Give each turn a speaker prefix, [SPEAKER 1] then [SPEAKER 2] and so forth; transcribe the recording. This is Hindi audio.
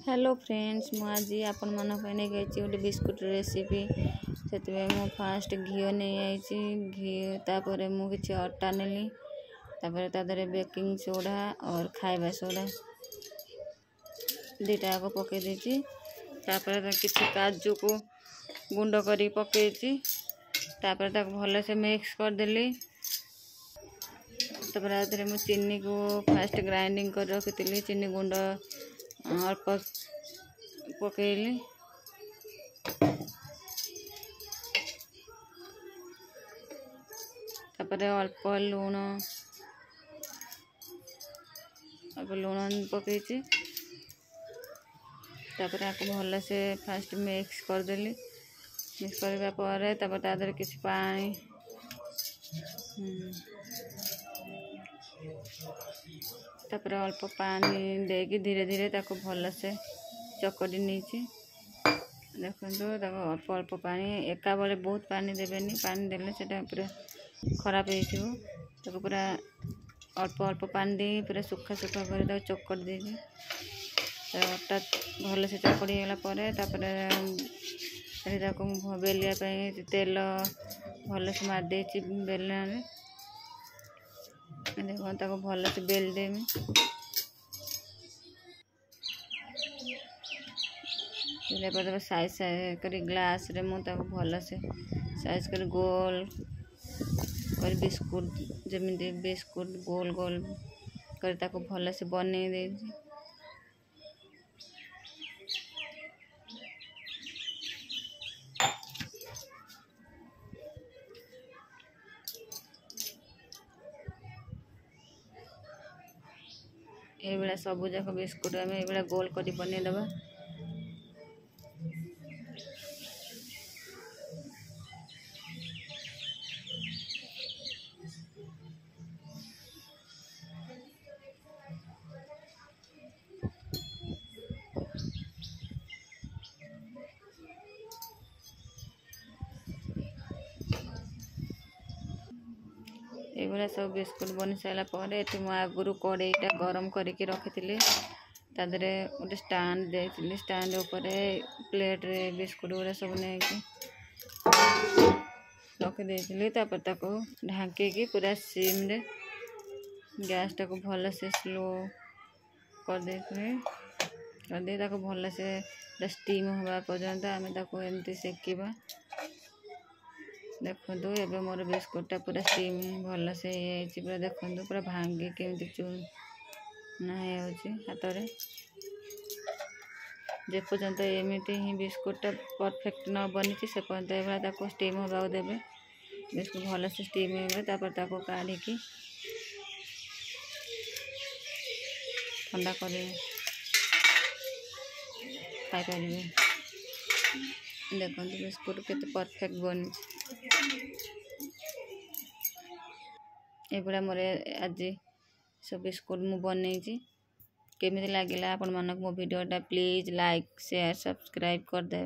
[SPEAKER 1] हेलो फ्रेंड्स मु आज आपण मन गई गोटे बिस्कुट रेसिपी से मु फास्ट घी नहीं घी तापर मु किसी अटा नेली तापर तादरे बेकिंग सोडा और खाइबा सोडा दुटा को पकई देती तापर किसी काजू को गुंड करी पकईची तापर भल से मिक्स कर देली तापर आधे मु चीनी को फास्ट ग्राइंडिंग कर रखी चीनी गुंड अल्प पकईली तापर अल्प लुण पकईची तापर आपको भल से फास्ट मिक्स करदेली मिक्स करबा पर तापर तादर किसी पानी तापर अल्प पानी देकी धीरे धीरे ताको भल से चकड़ी नहीं देखो अल्प अल्प पानी एका बेले बहुत पानी देवेनी पानी देले सेटा पूरा खराब हो पूरा अल्प अल्प पानी दे पूरा सुखा सुखा कर चकड़ी देगी अटा भल से चकड़ी गला बेलिया तेल भल से मारदे बेलना देखो भल से बेल देमी साइज कर ग्लास रे मुझे भल से साइज कर गोल कर बिस्कुट जमी बिस्कुट गोल गोल कर भल से बने दे ये सबू जाक बिस्कुट आम ये गोल कर बनईदबा ये सब बिस्कुट बनी सारापर ये मुझे आगुरी कड़ईटा गरम करके रखी तादरे गोटे स्टांड देती स्टांड उपर प्लेट रे बिस्कुट गुरा सब नहीं रखी ढांकी पूरा सिम रे गैस टाक भल से स्लो कर दे भल से स्टीम हवा पर्यंत आम एमती सेकिबा देखो ये मोर बिस्कुटा पूरा स्टीम भल से ये पूरा देखो पूरा भांगी केमती चूना हाथ में जेपर्यंत एमती ही बिस्कुटा परफेक्ट न बनी से पर्यंत ये स्टीम हवा देवे बिस्कुट भल से स्टीम हो काढ़ी ठंडा कर देखो बिस्कुट के परफेक्ट बनी ये मोर आज सब बिस्कुट मु बनई केमी लगे आपण मानक मो वीडियोटा प्लीज लाइक शेयर सब्सक्राइब करदे।